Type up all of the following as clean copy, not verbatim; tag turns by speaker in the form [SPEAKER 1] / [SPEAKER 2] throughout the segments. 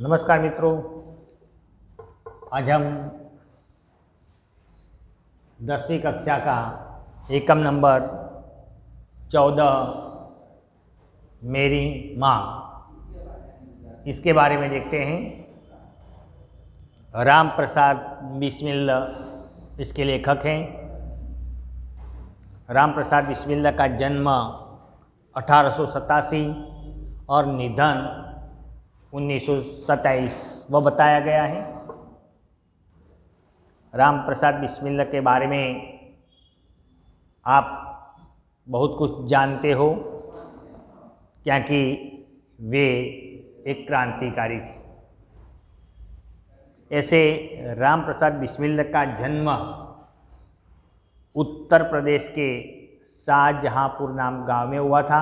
[SPEAKER 1] नमस्कार मित्रों, आज हम 10वीं कक्षा का एकम नंबर 14 मेरी माँ, इसके बारे में देखते हैं। राम प्रसाद बिस्मिल्लाह इसके लेखक हैं। राम प्रसाद बिस्मिल्लाह का जन्म 1887 और निधन 1927 वह बताया गया है। राम प्रसाद बिस्मिल्लाह के बारे में आप बहुत कुछ जानते हो, क्योंकि वे एक क्रांतिकारी थे। ऐसे राम प्रसाद बिस्मिल्लाह का जन्म उत्तर प्रदेश के शाहजहांपुर नाम गांव में हुआ था।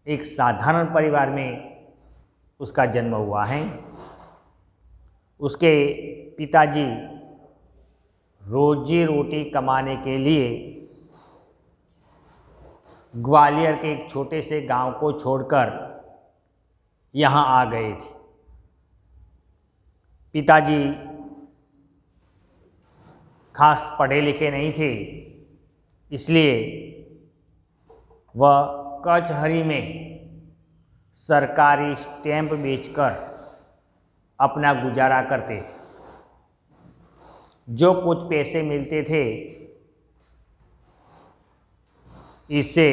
[SPEAKER 1] एक साधारण परिवार में उसका जन्म हुआ है। उसके पिताजी रोजी रोटी कमाने के लिए ग्वालियर के एक छोटे से गांव को छोड़कर यहाँ आ गए थे। पिताजी खास पढ़े लिखे नहीं थे, इसलिए वह कचहरी में सरकारी स्टैंप बेचकर अपना गुजारा करते थे। जो कुछ पैसे मिलते थे, इससे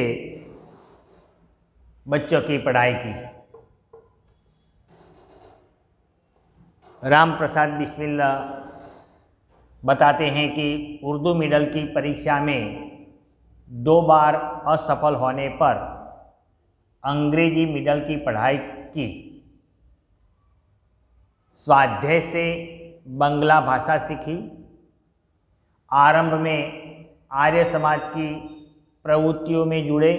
[SPEAKER 1] बच्चों की पढ़ाई की। राम प्रसाद बिस्मिल्लाह बताते हैं कि उर्दू मिडल की परीक्षा में 2 बार असफल होने पर अंग्रेजी मिडल की पढ़ाई की। स्वाध्याय से बंगला भाषा सीखी। आरंभ में आर्य समाज की प्रवृत्तियों में जुड़े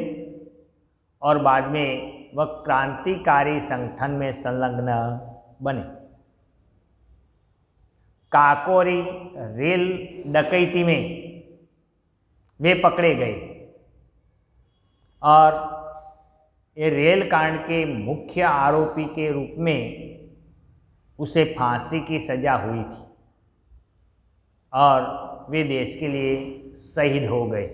[SPEAKER 1] और बाद में वह क्रांतिकारी संगठन में संलग्न बने। काकोरी रेल डकैती में वे पकड़े गए और ये रेल कांड के मुख्य आरोपी के रूप में उसे फांसी की सजा हुई थी और वे देश के लिए शहीद हो गए।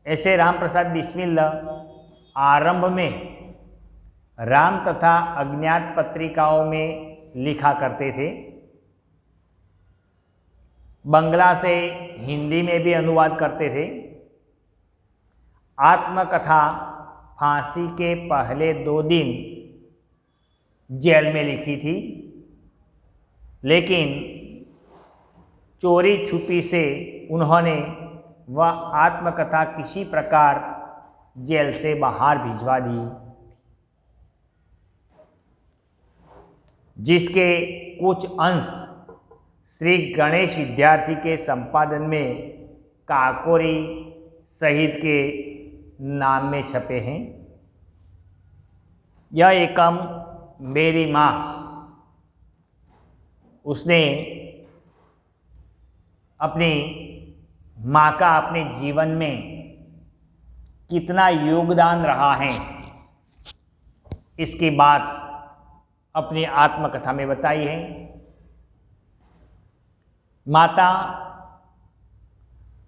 [SPEAKER 1] ऐसे राम प्रसाद बिस्मिल्लाह आरंभ में राम तथा अज्ञात पत्रिकाओं में लिखा करते थे। बंगला से हिंदी में भी अनुवाद करते थे। आत्मकथा फांसी के पहले 2 दिन जेल में लिखी थी, लेकिन चोरी छुपी से उन्होंने वह आत्मकथा किसी प्रकार जेल से बाहर भिजवा दी, जिसके कुछ अंश श्री गणेश विद्यार्थी के संपादन में काकोरी शहीद के नाम में छपे हैं। यह एकम मेरी माँ, उसने अपनी माँ का अपने जीवन में कितना योगदान रहा है, इसकी बात अपनी आत्मकथा में बताई है। माता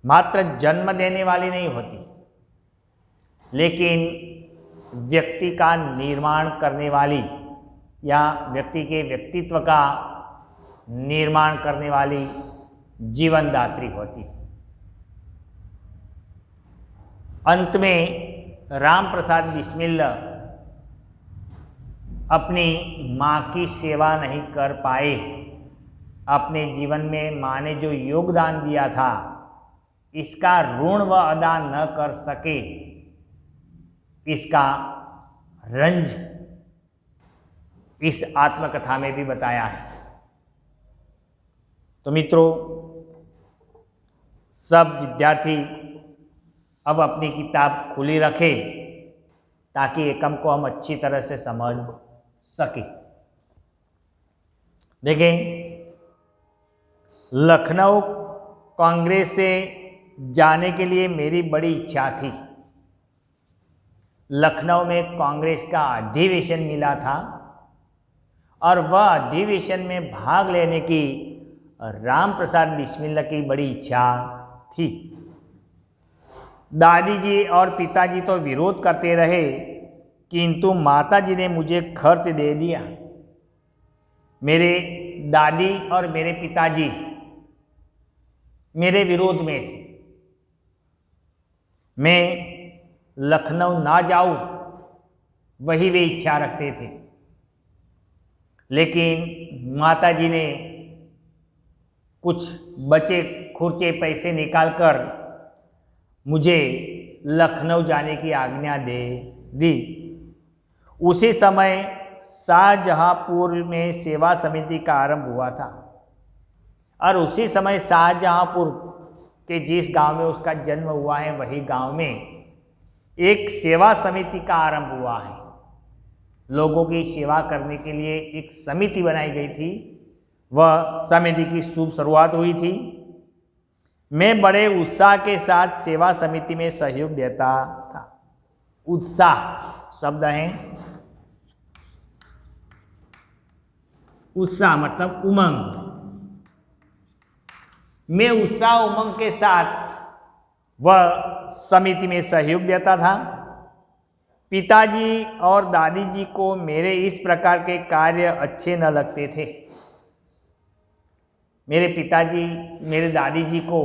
[SPEAKER 1] मात्र जन्म देने वाली नहीं होती, लेकिन व्यक्ति का निर्माण करने वाली या व्यक्ति के व्यक्तित्व का निर्माण करने वाली जीवनदात्री होती है। अंत में राम प्रसाद बिस्मिल्लाह अपनी माँ की सेवा नहीं कर पाए। अपने जीवन में माँ ने जो योगदान दिया था, इसका ऋण वह अदा न कर सके, इसका रंज इस आत्मकथा में भी बताया है। तो मित्रों, सब विद्यार्थी अब अपनी किताब खुली रखें ताकि एकम को हम अच्छी तरह से समझ सकें। देखें, लखनऊ कांग्रेस से जाने के लिए मेरी बड़ी इच्छा थी। लखनऊ में कांग्रेस का अधिवेशन मिला था और वह अधिवेशन में भाग लेने की राम प्रसाद बिस्मिल्ला की बड़ी इच्छा थी। दादी जी और पिताजी तो विरोध करते रहे, किंतु माताजी ने मुझे खर्च दे दिया। मेरे दादी और मेरे पिताजी मेरे विरोध में थे। मैं लखनऊ ना जाऊं, वही वे इच्छा रखते थे, लेकिन माताजी ने कुछ बचे खुर्चे पैसे निकालकर मुझे लखनऊ जाने की आज्ञा दे दी। उसी समय शाहजहांपुर में सेवा समिति का आरंभ हुआ था और उसी समय शाहजहांपुर के जिस गांव में उसका जन्म हुआ है, वही गांव में एक सेवा समिति का आरंभ हुआ है। लोगों की सेवा करने के लिए एक समिति बनाई गई थी। वह समिति की शुभ शुरुआत हुई थी। मैं बड़े उत्साह के साथ सेवा समिति में सहयोग देता था। उत्साह शब्द है, उत्साह मतलब उमंग। मैं उत्साह उमंग के साथ वह समिति में सहयोग देता था। पिताजी और दादी जी को मेरे इस प्रकार के कार्य अच्छे न लगते थे। मेरे पिताजी, मेरे दादी जी को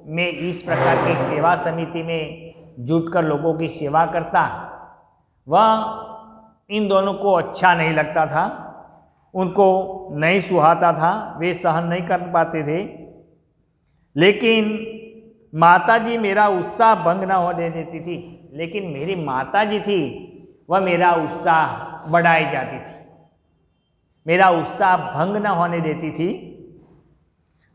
[SPEAKER 1] मैं इस प्रकार की सेवा समिति में जुटकर लोगों की सेवा करता, वह इन दोनों को अच्छा नहीं लगता था, उनको नहीं सुहाता था, वे सहन नहीं कर पाते थे। लेकिन माताजी मेरा उत्साह भंग न होने देती थी, लेकिन मेरी माताजी थी वह मेरा उत्साह बढ़ाई जाती थी, मेरा उत्साह भंग न होने देती थी,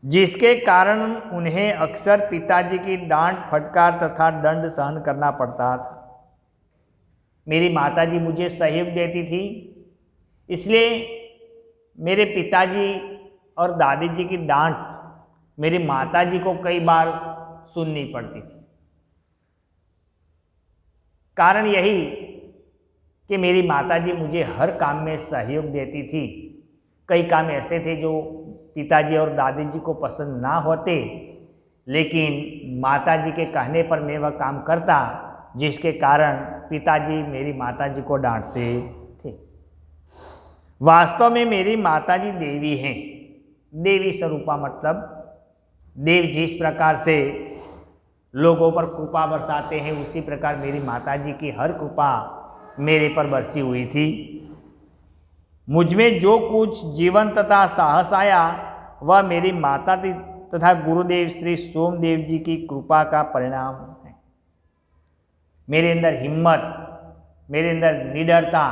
[SPEAKER 1] जिसके कारण उन्हें अक्सर पिताजी की डांट फटकार तथा दंड सहन करना पड़ता था। मेरी माताजी मुझे सहयोग देती थी, इसलिए मेरे पिताजी और दादी जी की डांट मेरी माताजी को कई बार सुननी पड़ती थी। कारण यही कि मेरी माताजी मुझे हर काम में सहयोग देती थी। कई काम ऐसे थे जो पिताजी और दादी जी को पसंद ना होते, लेकिन माताजी के कहने पर मैं वह काम करता, जिसके कारण पिताजी मेरी माताजी को डांटते थे। वास्तव में मेरी माताजी देवी हैं। देवी स्वरूपा मतलब देव जिस प्रकार से लोगों पर कृपा बरसाते हैं, उसी प्रकार मेरी माताजी की हर कृपा मेरे पर बरसी हुई थी। मुझमें जो कुछ जीवन तथा साहस आया, वह मेरी माता तथा गुरुदेव श्री सोमदेव जी की कृपा का परिणाम है। मेरे अंदर हिम्मत, मेरे अंदर निडरता,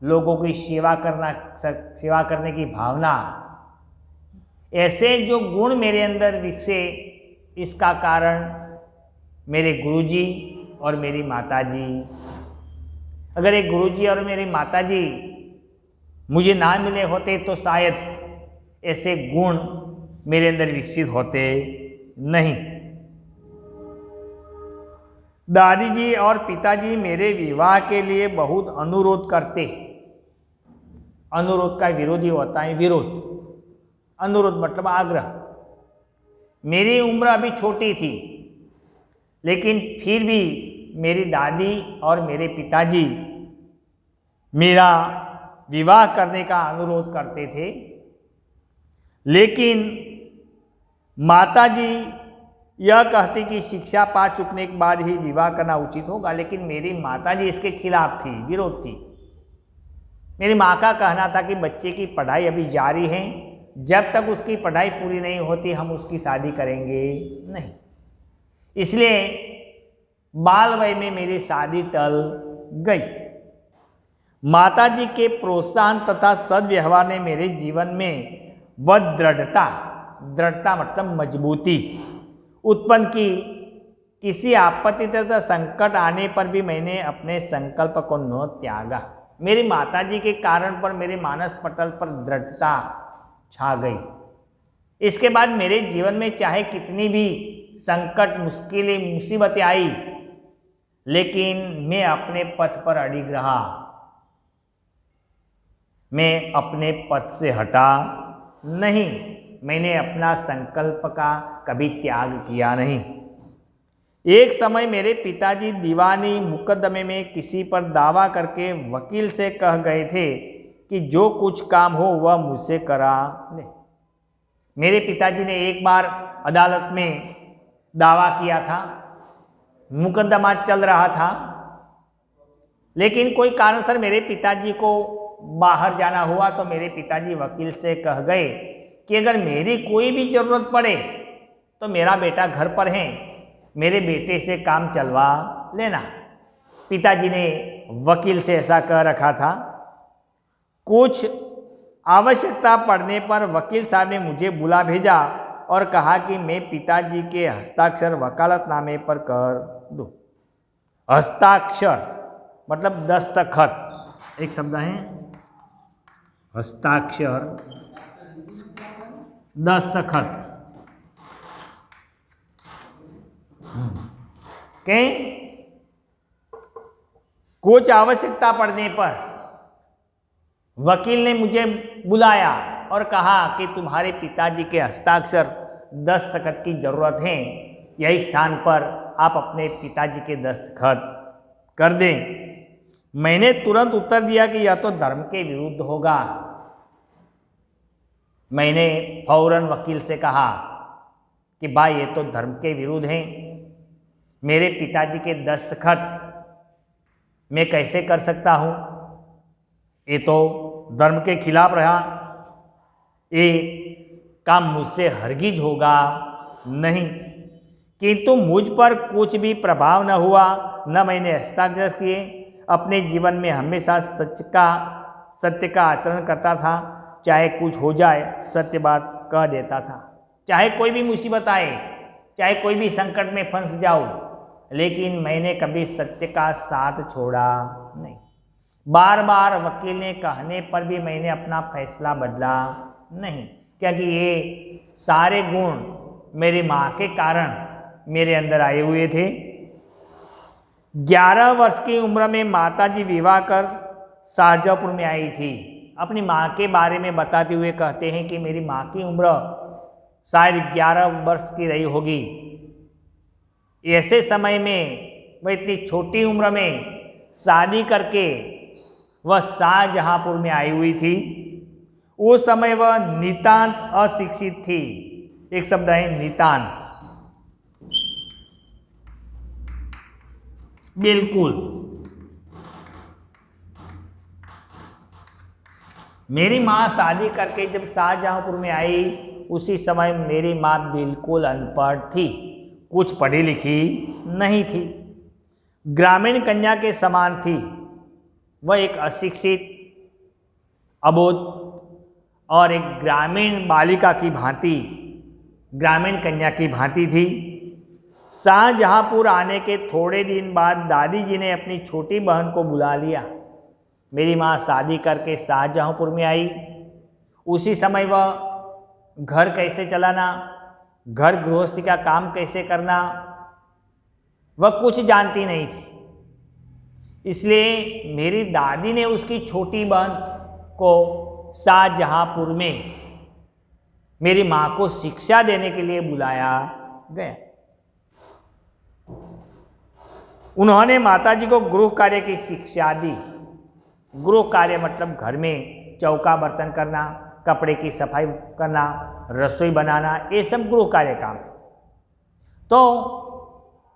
[SPEAKER 1] लोगों की सेवा करने की भावना, ऐसे जो गुण मेरे अंदर विकसे, इसका कारण मेरे गुरुजी और मेरी माताजी। अगर एक गुरुजी और मेरी माताजी मुझे ना मिले होते तो शायद ऐसे गुण मेरे अंदर विकसित होते नहीं। दादी जी और पिताजी मेरे विवाह के लिए बहुत अनुरोध करते। अनुरोध का विरोधी होता है विरोध। अनुरोध मतलब आग्रह। मेरी उम्र अभी छोटी थी, लेकिन फिर भी मेरी दादी और मेरे पिताजी मेरा विवाह करने का अनुरोध करते थे। लेकिन माताजी यह कहती कि शिक्षा पा चुकने के बाद ही विवाह करना उचित होगा, लेकिन मेरी माताजी इसके खिलाफ थी, विरोध थी। मेरी माँ का कहना था कि बच्चे की पढ़ाई अभी जारी है, जब तक उसकी पढ़ाई पूरी नहीं होती हम उसकी शादी करेंगे नहीं। इसलिए बाल वय में मेरी शादी टल गई। माताजी के प्रोत्साहन तथा सद्व्यवहार ने मेरे जीवन में वह दृढ़ता मतलब मजबूती उत्पन्न की। किसी आपत्ति तथा संकट आने पर भी मैंने अपने संकल्प को न त्यागा। मेरी माताजी के कारण पर मेरे मानस पटल पर दृढ़ता छा गई। इसके बाद मेरे जीवन में चाहे कितनी भी संकट, मुश्किलें, मुसीबतें आई, लेकिन मैं अपने पथ पर अडिग रहा। मैं अपने पथ से हटा नहीं। मैंने अपना संकल्प का कभी त्याग किया नहीं। एक समय मेरे पिताजी दीवानी मुकदमे में किसी पर दावा करके वकील से कह गए थे कि जो कुछ काम हो वह मुझसे करा ले। मेरे पिताजी ने एक बार अदालत में दावा किया था, मुकदमा चल रहा था, लेकिन कोई कारणसर मेरे पिताजी को बाहर जाना हुआ तो मेरे पिताजी वकील से कह गए कि अगर मेरी कोई भी ज़रूरत पड़े तो मेरा बेटा घर पर है, मेरे बेटे से काम चलवा लेना। पिताजी ने वकील से ऐसा कह रखा था। कुछ आवश्यकता पड़ने पर वकील साहब ने मुझे बुला भेजा और कहा कि मैं पिताजी के हस्ताक्षर वकालतनामे पर कर दूं। हस्ताक्षर मतलब दस्तखत, एक शब्द है हस्ताक्षर, दस्तखत के कुछ आवश्यकता पड़ने पर वकील ने मुझे बुलाया और कहा कि तुम्हारे पिताजी के हस्ताक्षर दस्तखत की ज़रूरत है, यही स्थान पर आप अपने पिताजी के दस्तखत कर दें। मैंने तुरंत उत्तर दिया कि यह तो धर्म के विरुद्ध होगा। मैंने फौरन वकील से कहा कि भाई ये तो धर्म के विरुद्ध है, मेरे पिताजी के दस्तखत मैं कैसे कर सकता हूँ, ये तो धर्म के खिलाफ रहा, ये काम मुझसे हरगिज होगा नहीं। किंतु मुझ पर कुछ भी प्रभाव न हुआ, न मैंने हस्ताक्षर किए। अपने जीवन में हमेशा सत्य का आचरण करता था। चाहे कुछ हो जाए सत्य बात कह देता था। चाहे कोई भी मुसीबत आए, चाहे कोई भी संकट में फंस जाओ, लेकिन मैंने कभी सत्य का साथ छोड़ा नहीं। बार बार वकील ने कहने पर भी मैंने अपना फैसला बदला नहीं, क्योंकि ये सारे गुण मेरी माँ के कारण मेरे अंदर आए हुए थे। 11 वर्ष की उम्र में माताजी विवाह कर शाहजहाँपुर में आई थी। अपनी माँ के बारे में बताते हुए कहते हैं कि मेरी माँ की उम्र शायद 11 वर्ष की रही होगी। ऐसे समय में वह इतनी छोटी उम्र में शादी करके वह शाहजहाँपुर में आई हुई थी। उस समय वह नितांत अशिक्षित थी। एक शब्द है नितांत, बिल्कुल। मेरी माँ शादी करके जब शाहजहाँपुर में आई, उसी समय मेरी माँ बिल्कुल अनपढ़ थी, कुछ पढ़ी लिखी नहीं थी, ग्रामीण कन्या के समान थी। वह एक अशिक्षित, अबोध और एक ग्रामीण बालिका की भांति, ग्रामीण कन्या की भांति थी। शाहजहाँपुर आने के थोड़े दिन बाद दादी जी ने अपनी छोटी बहन को बुला लिया। मेरी माँ शादी करके शाहजहाँपुर में आई। उसी समय वह घर कैसे चलाना, घर गृहस्थी का काम कैसे करना, वह कुछ जानती नहीं थी। इसलिए मेरी दादी ने उसकी छोटी बहन को शाहजहाँपुर में मेरी माँ को शिक्षा देने के लिए बुलाया गया। उन्होंने माताजी को गृह कार्य की शिक्षा दी। गृह कार्य मतलब घर में चौका बर्तन करना, कपड़े की सफाई करना, रसोई बनाना, ये सब गृह कार्य काम। तो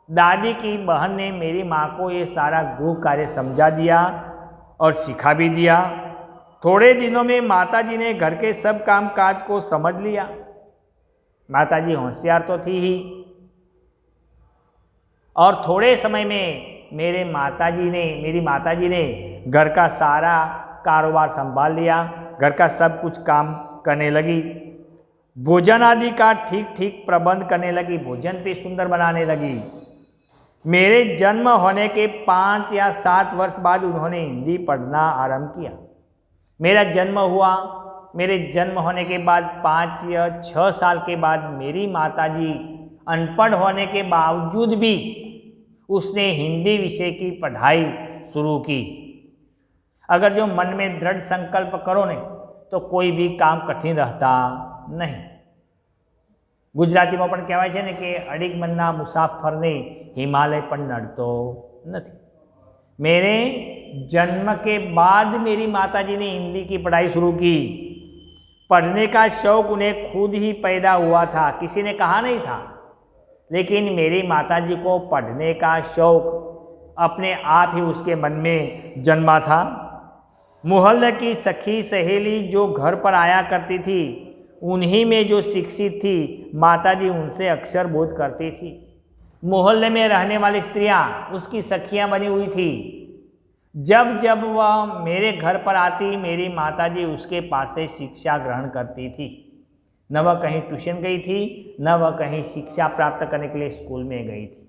[SPEAKER 1] दादी की बहन ने मेरी माँ को ये सारा गृह कार्य समझा दिया और सिखा भी दिया। थोड़े दिनों में माताजी ने घर के सब काम काज को समझ लिया। माताजी होशियार तो थी ही, और थोड़े समय में मेरी माताजी ने घर का सारा कारोबार संभाल लिया, घर का सब कुछ काम करने लगी, भोजन आदि का ठीक ठीक प्रबंध करने लगी, भोजन भी सुंदर बनाने लगी। मेरे जन्म होने के 5 या 7 वर्ष बाद उन्होंने हिंदी पढ़ना आरंभ किया। मेरा जन्म हुआ, मेरे जन्म होने के बाद 5 या 6 साल के बाद मेरी माताजी अनपढ़ होने के बावजूद भी उसने हिंदी विषय की पढ़ाई शुरू की। अगर जो मन में दृढ़ संकल्प करो ने तो कोई भी काम कठिन रहता नहीं। ગુજરાતીમાં પણ કહેવાય છે ને કે અડીગ મનના મુસાફરને હિમાલય પણ નડતો નથી। मेरे जन्म के बाद मेरी माताजी ने हिंदी की पढ़ाई शुरू की। पढ़ने का शौक उन्हें खुद ही पैदा हुआ था, किसी ने कहा नहीं था। लेकिन मेरी माताजी को पढ़ने का शौक अपने आप ही उसके मन में जन्मा था। मोहल्ले की सखी सहेली जो घर पर आया करती थी, उन्हीं में जो शिक्षित थी, माताजी उनसे अक्षर बोध करती थी। मोहल्ले में रहने वाली स्त्रियां उसकी सखियां बनी हुई थी। जब जब वह मेरे घर पर आती, मेरी माताजी उसके पास से शिक्षा ग्रहण करती थी। न वह कहीं ट्यूशन गई थी, न वह कहीं शिक्षा प्राप्त करने के लिए स्कूल में गई थी,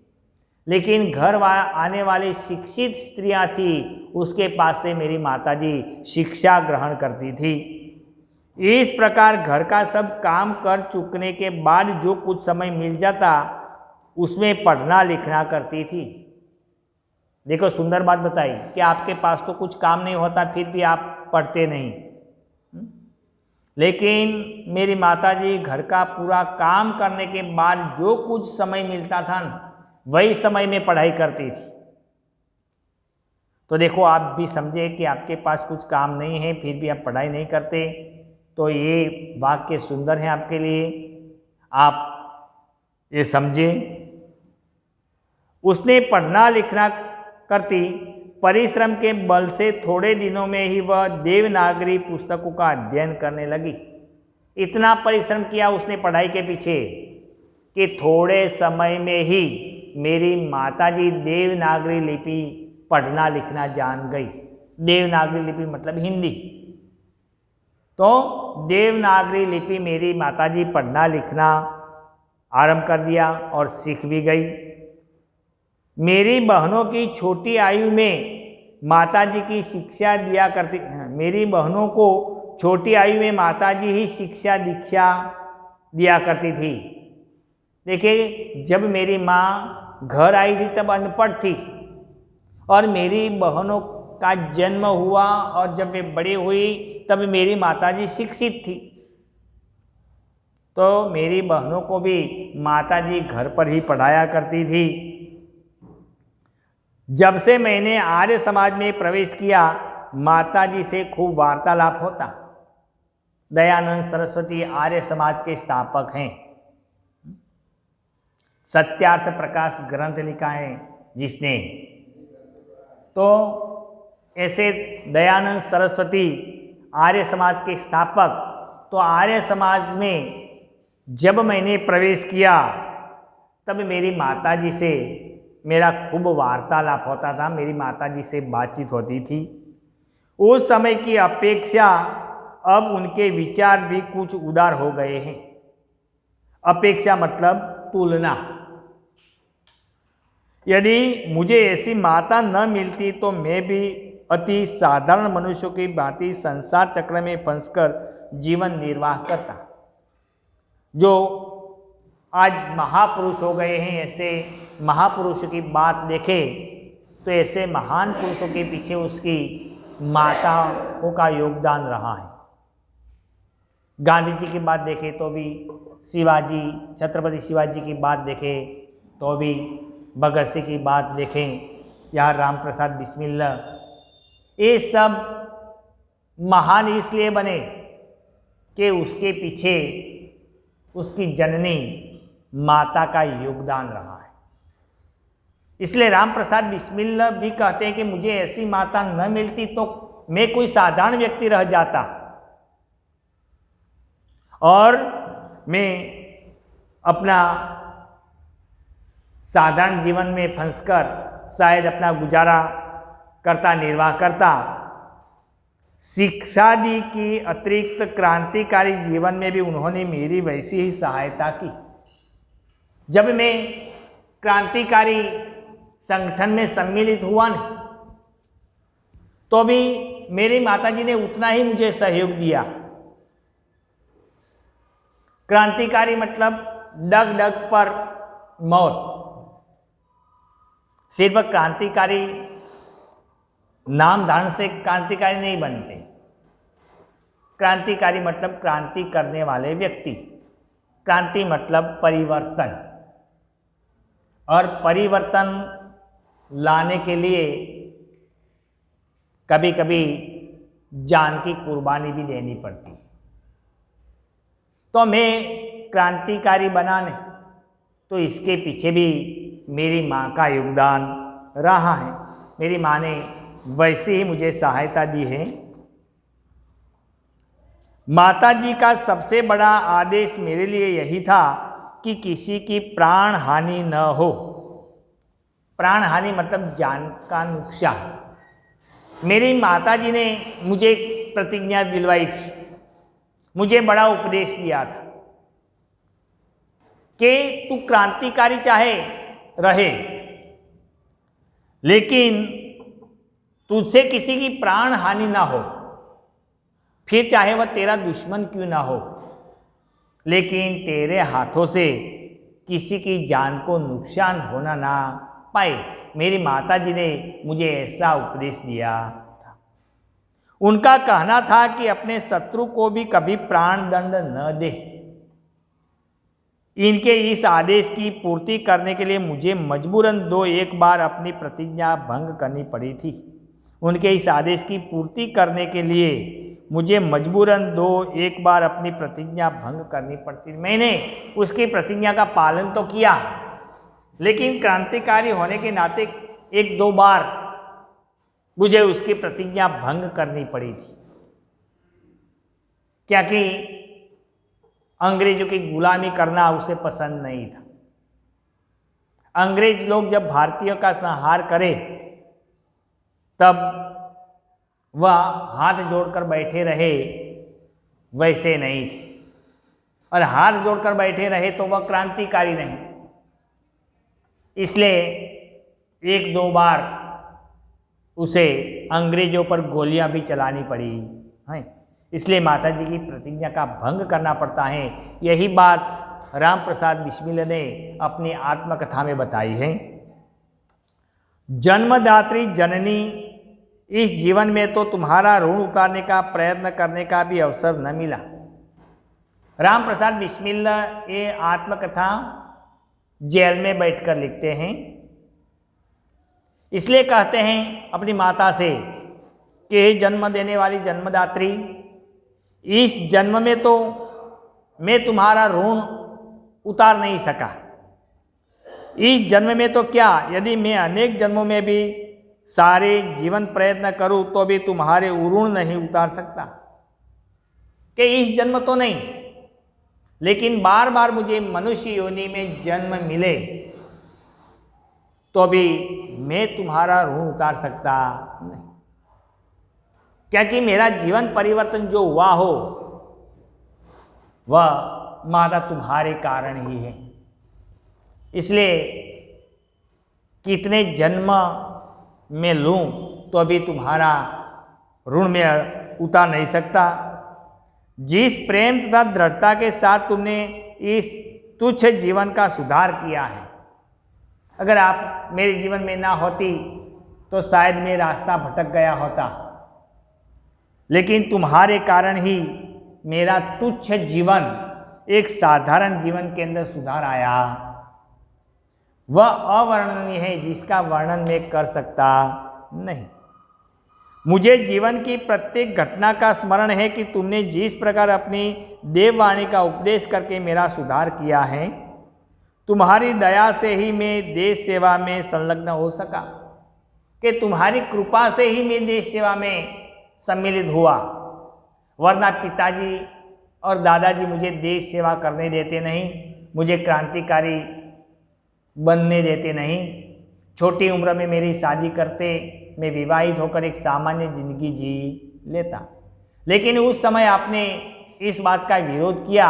[SPEAKER 1] लेकिन घर आने वाली शिक्षित स्त्रियां थी, उसके पास से मेरी माताजी शिक्षा ग्रहण करती थी। इस प्रकार घर का सब काम कर चुकने के बाद जो कुछ समय मिल जाता, उसमें पढ़ना लिखना करती थी। देखो सुंदर बात बताई कि आपके पास तो कुछ काम नहीं होता, फिर भी आप पढ़ते नहीं। लेकिन मेरी माताजी घर का पूरा काम करने के बाद जो कुछ समय मिलता था न, वही समय में पढ़ाई करती थी। तो देखो आप भी समझे कि आपके पास कुछ काम नहीं है, फिर भी आप पढ़ाई नहीं करते, तो ये वाक्य सुंदर है आपके लिए, आप ये समझे। उसने पढ़ना लिखना करती, परिश्रम के बल से थोड़े दिनों में ही वह देवनागरी पुस्तकों का अध्ययन करने लगी। इतना परिश्रम किया उसने पढ़ाई के पीछे कि थोड़े समय में ही मेरी माताजी देवनागरी लिपि पढ़ना लिखना जान गई। देवनागरी लिपि मतलब हिंदी। तो देवनागरी लिपि मेरी माताजी पढ़ना लिखना आरंभ कर दिया और सीख भी गई। मेरी बहनों की छोटी आयु में माताजी की शिक्षा दिया करती, मेरी बहनों को छोटी आयु में माताजी ही शिक्षा दीक्षा दिया करती थी। देखिए जब मेरी माँ घर आई थी तब अनपढ़ थी, और मेरी बहनों का जन्म हुआ और जब वे बड़ी हुई तब मेरी माताजी शिक्षित थी। तो मेरी बहनों को भी माताजी घर पर ही पढ़ाया करती थी। जब से मैंने आर्य समाज में प्रवेश किया, माताजी से खूब वार्तालाप होता। दयानंद सरस्वती आर्य समाज के स्थापक हैं। सत्यार्थ प्रकाश ग्रंथ लिखा है जिसने, तो ऐसे दयानंद सरस्वती आर्य समाज के स्थापक। तो आर्य समाज में जब मैंने प्रवेश किया तब मेरी माताजी से मेरा खूब वार्तालाप होता था, मेरी माताजी से बातचीत होती थी। उस समय की अपेक्षा अब उनके विचार भी कुछ उदार हो गए हैं। अपेक्षा मतलब तुलना। यदि मुझे ऐसी माता न मिलती तो मैं भी अति साधारण मनुष्यों की भांति संसार चक्र में फंसकर जीवन निर्वाह करता। जो आज महापुरुष हो गए हैं, ऐसे महापुरुषों की बात देखें तो ऐसे महान पुरुषों के पीछे उसकी माताओं का योगदान रहा है। गांधी जी की बात देखें तो भी, शिवाजी छत्रपति शिवाजी की बात देखें तो भी, भगत सिंह की बात देखें या राम प्रसाद बिस्मिल्ला, ये सब महान इसलिए बने कि उसके पीछे उसकी जननी माता का योगदान रहा है। इसलिए राम प्रसाद बिस्मिल्ला भी कहते हैं कि मुझे ऐसी माता न मिलती तो मैं कोई साधारण व्यक्ति रह जाता और मैं अपना साधारण जीवन में फंसकर शायद अपना गुजारा करता, निर्वाह करता। शिक्षा दी की अतिरिक्त क्रांतिकारी जीवन में भी उन्होंने मेरी वैसी ही सहायता की। जब मैं क्रांतिकारी संगठन में सम्मिलित हुआ न, तो भी मेरी माताजी ने उतना ही मुझे सहयोग दिया। क्रांतिकारी मतलब डग डग पर मौत। सिर्फ क्रांतिकारी नाम धारण से क्रांतिकारी नहीं बनते। क्रांतिकारी मतलब क्रांति करने वाले व्यक्ति। क्रांति मतलब परिवर्तन, और परिवर्तन लाने के लिए कभी कभी जान की कुर्बानी भी देनी पड़ती है। तो मैं क्रांतिकारी बनाने, तो इसके पीछे भी मेरी माँ का योगदान रहा है। मेरी माँ ने वैसे ही मुझे सहायता दी है। माता जी का सबसे बड़ा आदेश मेरे लिए यही था कि किसी की प्राण हानि न हो। प्राण हानि मतलब जान का नुकसान। मेरी माता जी ने मुझे एक प्रतिज्ञा दिलवाई थी, मुझे बड़ा उपदेश दिया था कि तू क्रांतिकारी चाहे रहे, लेकिन तुझसे किसी की प्राण हानि ना हो, फिर चाहे वह तेरा दुश्मन क्यों ना हो, लेकिन तेरे हाथों से किसी की जान को नुकसान होना ना पाए। मेरी माता जी ने मुझे ऐसा उपदेश दिया था। उनका कहना था कि अपने शत्रु को भी कभी प्राण दंड न दे। इनके इस आदेश की पूर्ति करने के लिए मुझे मजबूरन 2-1 बार अपनी प्रतिज्ञा भंग करनी पड़ी थी। उनके इस आदेश की पूर्ति करने के लिए मुझे मजबूरन 2-1 बार अपनी प्रतिज्ञा भंग करनी पड़ती। मैंने उसकी प्रतिज्ञा का पालन तो किया, लेकिन क्रांतिकारी होने के नाते 1-2 बार मुझे उसकी प्रतिज्ञा भंग करनी पड़ी थी। क्या कि अंग्रेजों की गुलामी करना उसे पसंद नहीं था। अंग्रेज लोग जब भारतीयों का संहार करे तब वह हाथ जोड़कर बैठे रहे, वैसे नहीं थे। और हाथ जोड़कर बैठे रहे तो वह क्रांतिकारी नहीं। इसलिए 1-2 बार उसे अंग्रेजों पर गोलियां भी चलानी पड़ी हैं। इसलिए माता जी की प्रतिज्ञा का भंग करना पड़ता है। यही बात राम प्रसाद बिस्मिल ने अपनी आत्मकथा में बताई है। जन्मदात्री जननी, इस जीवन में तो तुम्हारा ऋण उतारने का प्रयत्न करने का भी अवसर न मिला। राम प्रसाद बिस्मिल ये आत्मकथा जेल में बैठकर लिखते हैं। इसलिए कहते हैं अपनी माता से कि जन्म देने वाली जन्मदात्री, इस जन्म में तो मैं तुम्हारा ऋण उतार नहीं सका। इस जन्म में तो क्या, यदि मैं अनेक जन्मों में भी सारे जीवन प्रयत्न करूं तो भी तुम्हारे ऋण नहीं उतार सकता। कि इस जन्म तो नहीं, लेकिन बार बार मुझे मनुष्य योनि में जन्म मिले तो भी मैं तुम्हारा ऋण उतार सकता नहीं। क्या कि मेरा जीवन परिवर्तन जो हुआ हो वह माता तुम्हारे कारण ही है। इसलिए कितने जन्म में लूं तो भी तुम्हारा ऋण में उतार नहीं सकता। जिस प्रेम तथा दृढ़ता के साथ तुमने इस तुच्छ जीवन का सुधार किया है, अगर आप मेरे जीवन में ना होती तो शायद मैं रास्ता भटक गया होता, लेकिन तुम्हारे कारण ही मेरा तुच्छ जीवन एक साधारण जीवन के अंदर सुधार आया। वह अवर्णनीय है जिसका वर्णन मैं कर सकता नहीं। मुझे जीवन की प्रत्येक घटना का स्मरण है कि तुमने जिस प्रकार अपनी देववाणी का उपदेश करके मेरा सुधार किया है, तुम्हारी दया से ही मैं देश सेवा में संलग्न हो सका। कि तुम्हारी कृपा से ही मैं देश सेवा में सम्मिलित हुआ, वरना पिताजी और दादाजी मुझे देश सेवा करने देते नहीं, मुझे क्रांतिकारी बनने देते नहीं। छोटी उम्र में मेरी शादी करते, मैं विवाहित होकर एक सामान्य जिंदगी जी लेता। लेकिन उस समय आपने इस बात का विरोध किया,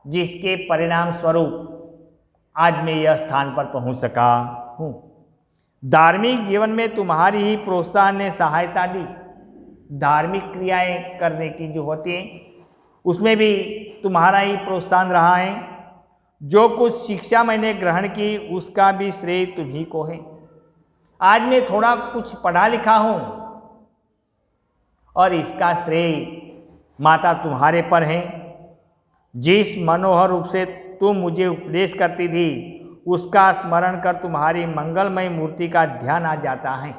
[SPEAKER 1] जिसके परिणाम स्वरूप आज मैं यह स्थान पर पहुंच सका हूँ। धार्मिक जीवन में तुम्हारी ही प्रोत्साहन ने सहायता दी। धार्मिक क्रियाएं करने की जो होती हैं उसमें भी तुम्हारा ही प्रोत्साहन रहा है। जो कुछ शिक्षा मैंने ग्रहण की उसका भी श्रेय तुम्ही को है। आज मैं थोड़ा कुछ पढ़ा लिखा हूँ और इसका श्रेय माता तुम्हारे पर है। जिस मनोहर रूप से तुम मुझे उपदेश करती थी उसका स्मरण कर तुम्हारी मंगलमय मूर्ति का ध्यान आ जाता है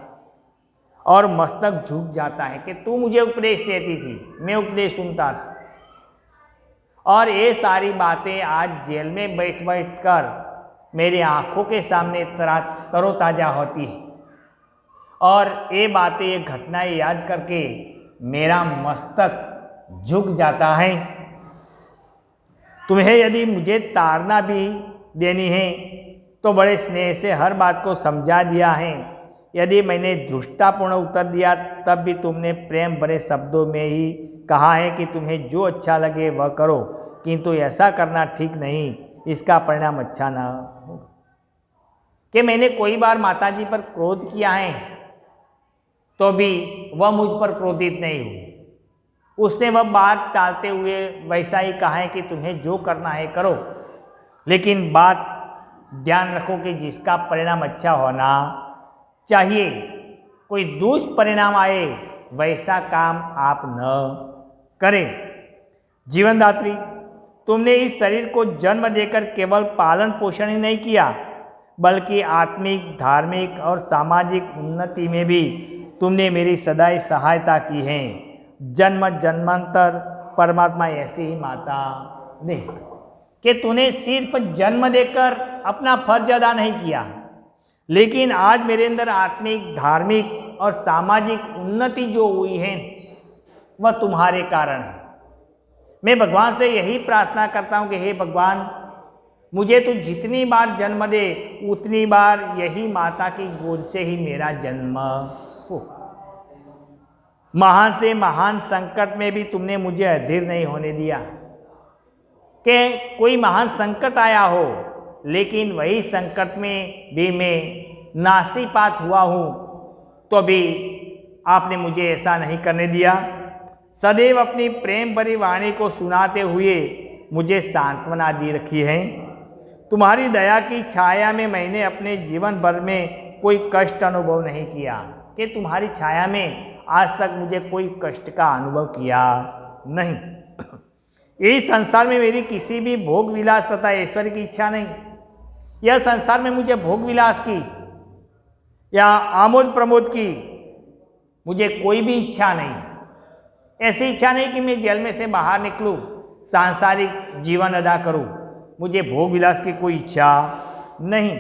[SPEAKER 1] और मस्तक झुक जाता है कि तू मुझे उपदेश देती थी, मैं उपदेश सुनता था। और ये सारी बातें आज जेल में बैठ बैठ कर मेरी आंखों के सामने तरोताज़ा होती है और ये बातें, ये घटनाएं याद करके मेरा मस्तक झुक जाता है। तुम्हें यदि मुझे ताड़ना भी देनी है तो बड़े स्नेह से हर बात को समझा दिया है। यदि मैंने धृष्टतापूर्ण उत्तर दिया तब भी तुमने प्रेम भरे शब्दों में ही कहा है कि तुम्हें जो अच्छा लगे वह करो, किंतु ऐसा करना ठीक नहीं, इसका परिणाम अच्छा ना हो। कि मैंने कोई बार माताजी पर क्रोध किया है तो भी वह मुझ पर क्रोधित नहीं हुई। उसने वह बात टालते हुए वैसा ही कहा है कि तुम्हें जो करना है करो, लेकिन बात ध्यान रखो कि जिसका परिणाम अच्छा होना चाहिए, कोई दुष्ट परिणाम आए वैसा काम आप न करें। जीवनदात्री, तुमने इस शरीर को जन्म देकर केवल पालन पोषण ही नहीं किया, बल्कि आत्मिक, धार्मिक और सामाजिक उन्नति में भी तुमने मेरी सदैव सहायता की है। जन्म जन्मांतर परमात्मा ऐसी ही माता दे कि तूने सिर्फ जन्म देकर अपना फर्ज अदा नहीं किया, लेकिन आज मेरे अंदर आत्मिक, धार्मिक और सामाजिक उन्नति जो हुई है वह तुम्हारे कारण है। मैं भगवान से यही प्रार्थना करता हूँ कि हे भगवान, मुझे तू जितनी बार जन्म दे उतनी बार यही माता की गोद से ही मेरा जन्म हो। महान से महान संकट में भी तुमने मुझे अधीर नहीं होने दिया कि कोई महान संकट आया हो, लेकिन वही संकट में भी मैं नासीपात हुआ हूँ तो भी आपने मुझे ऐसा नहीं करने दिया। सदैव अपनी प्रेम भरी वाणी को सुनाते हुए मुझे सांत्वना दी रखी है। तुम्हारी दया की छाया में मैंने अपने जीवन भर में कोई कष्ट अनुभव नहीं किया कि तुम्हारी छाया में आज तक मुझे कोई कष्ट का अनुभव किया नहीं। इस संसार में मेरी किसी भी भोग विलास तथा ऐश्वर्य की इच्छा नहीं। यह संसार में मुझे भोग विलास की या आमोद प्रमोद की मुझे कोई भी इच्छा नहीं। ऐसी इच्छा नहीं कि मैं जेल में से बाहर निकलूं, सांसारिक जीवन अदा करूं। मुझे भोग विलास की कोई इच्छा नहीं।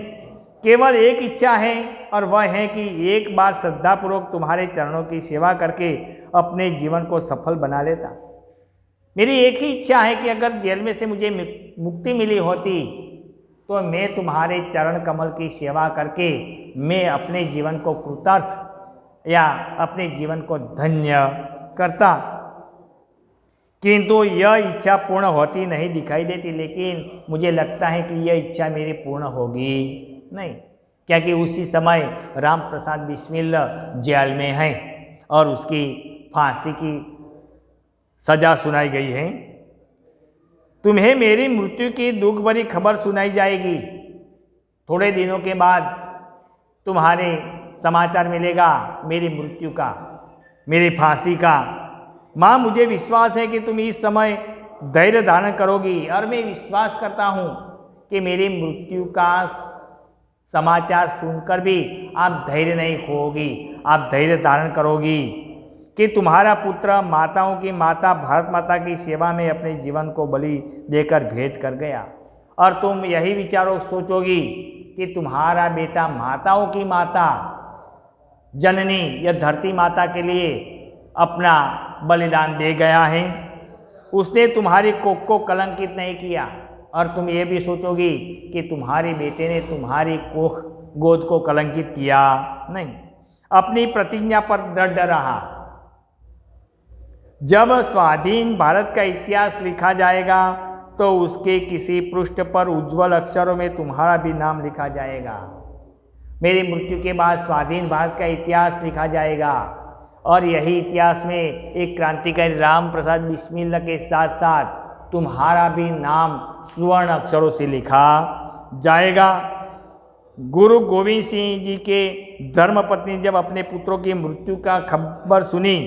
[SPEAKER 1] केवल एक इच्छा है और वह है कि एक बार श्रद्धापूर्वक तुम्हारे चरणों की सेवा करके अपने जीवन को सफल बना लेता। मेरी एक ही इच्छा है कि अगर जेल में से मुझे मुक्ति मिली होती तो मैं तुम्हारे चरण कमल की सेवा करके मैं अपने जीवन को कृतार्थ या अपने जीवन को धन्य करता। किंतु यह इच्छा पूर्ण होती नहीं दिखाई देती, लेकिन मुझे लगता है कि यह इच्छा मेरी पूर्ण होगी नहीं, क्योंकि उसी समय राम प्रसाद बिस्मिल जेल में हैं और उसकी फांसी की सजा सुनाई गई है। तुम्हें मेरी मृत्यु की दुख भरी खबर सुनाई जाएगी। थोड़े दिनों के बाद तुम्हारे समाचार मिलेगा मेरी मृत्यु का, मेरी फांसी का। माँ, मुझे विश्वास है कि तुम इस समय धैर्य धारण करोगी और मैं विश्वास करता हूँ कि मेरी मृत्यु का समाचार सुनकर भी आप धैर्य नहीं खोओगी, आप धैर्य धारण करोगी कि तुम्हारा पुत्र माताओं की माता भारत माता की सेवा में अपने जीवन को बलि देकर भेंट कर गया। और तुम यही विचारों सोचोगी कि तुम्हारा बेटा माताओं की माता, जननी या धरती माता के लिए अपना बलिदान दे गया है। उसने तुम्हारी कोख को कलंकित नहीं किया। और तुम ये भी सोचोगी कि तुम्हारे बेटे ने तुम्हारी कोख गोद को कलंकित किया नहीं, अपनी प्रतिज्ञा पर दृढ़ रहा। जब स्वाधीन भारत का इतिहास लिखा जाएगा तो उसके किसी पृष्ठ पर उज्जवल अक्षरों में तुम्हारा भी नाम लिखा जाएगा। मेरी मृत्यु के बाद स्वाधीन भारत का इतिहास लिखा जाएगा और यही इतिहास में एक क्रांतिकारी राम प्रसाद बिस्मिल के साथ साथ तुम्हारा भी नाम स्वर्ण अक्षरों से लिखा जाएगा। गुरु गोविंद सिंह जी के धर्मपत्नी जब अपने पुत्रों की मृत्यु का खबर सुनी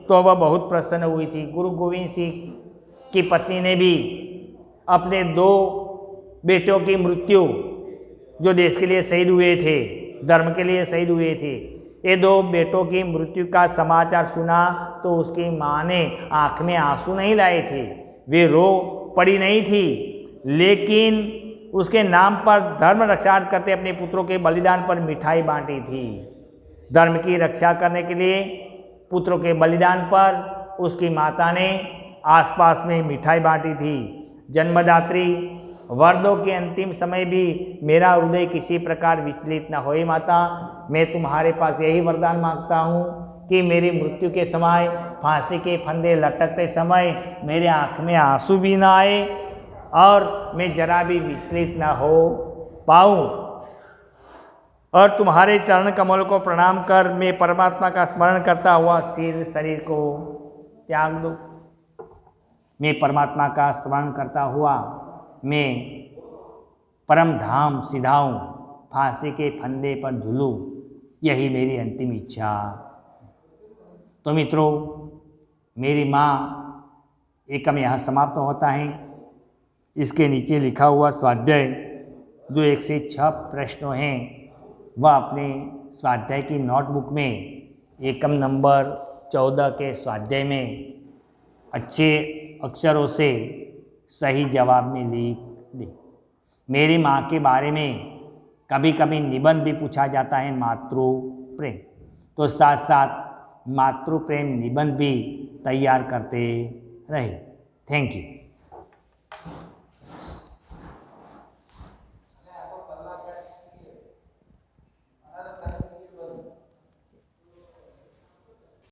[SPEAKER 1] तो वह बहुत प्रसन्न हुई थी। गुरु गोविंद सिंह की पत्नी ने भी अपने 2 बेटों की मृत्यु, जो देश के लिए शहीद हुए थे, धर्म के लिए शहीद हुए थे, ये 2 बेटों की मृत्यु का समाचार सुना तो उसकी माँ ने आँख में आंसू नहीं लाए थे, वे रो पड़ी नहीं थी, लेकिन उसके नाम पर धर्म रक्षा करते अपने पुत्रों के बलिदान पर मिठाई बांटी थी। धर्म की रक्षा करने के लिए पुत्रों के बलिदान पर उसकी माता ने आसपास में मिठाई बांटी थी। जन्मदात्री वर दो कि अंतिम समय भी मेरा हृदय किसी प्रकार विचलित न होए माता। मैं तुम्हारे पास यही वरदान मांगता हूँ कि मेरी मृत्यु के समय, फांसी के फंदे लटकते समय मेरे आँख में आंसू भी ना आए और मैं जरा भी विचलित न हो पाऊँ, और तुम्हारे चरण कमल को प्रणाम कर मैं परमात्मा का स्मरण करता हुआ शरीर को त्याग दो। मैं परमात्मा का स्मरण करता हुआ मैं परम धाम सिधाऊं, फांसी के फंदे पर झूलूं, यही मेरी अंतिम इच्छा। तो मित्रों, मेरी माँ एकम यहाँ समाप्त होता है। इसके नीचे लिखा हुआ स्वाध्याय जो 1 से 6 प्रश्नों हैं वह अपने स्वाध्याय की नोटबुक में एकम नंबर 14 के स्वाध्याय में अच्छे अक्षरों से सही जवाब में लिख दे। मेरी माँ के बारे में कभी कभी निबंध भी पूछा जाता है, मातृ प्रेम, तो साथ साथ मातृ प्रेम निबंध भी तैयार करते रहे। Thank you.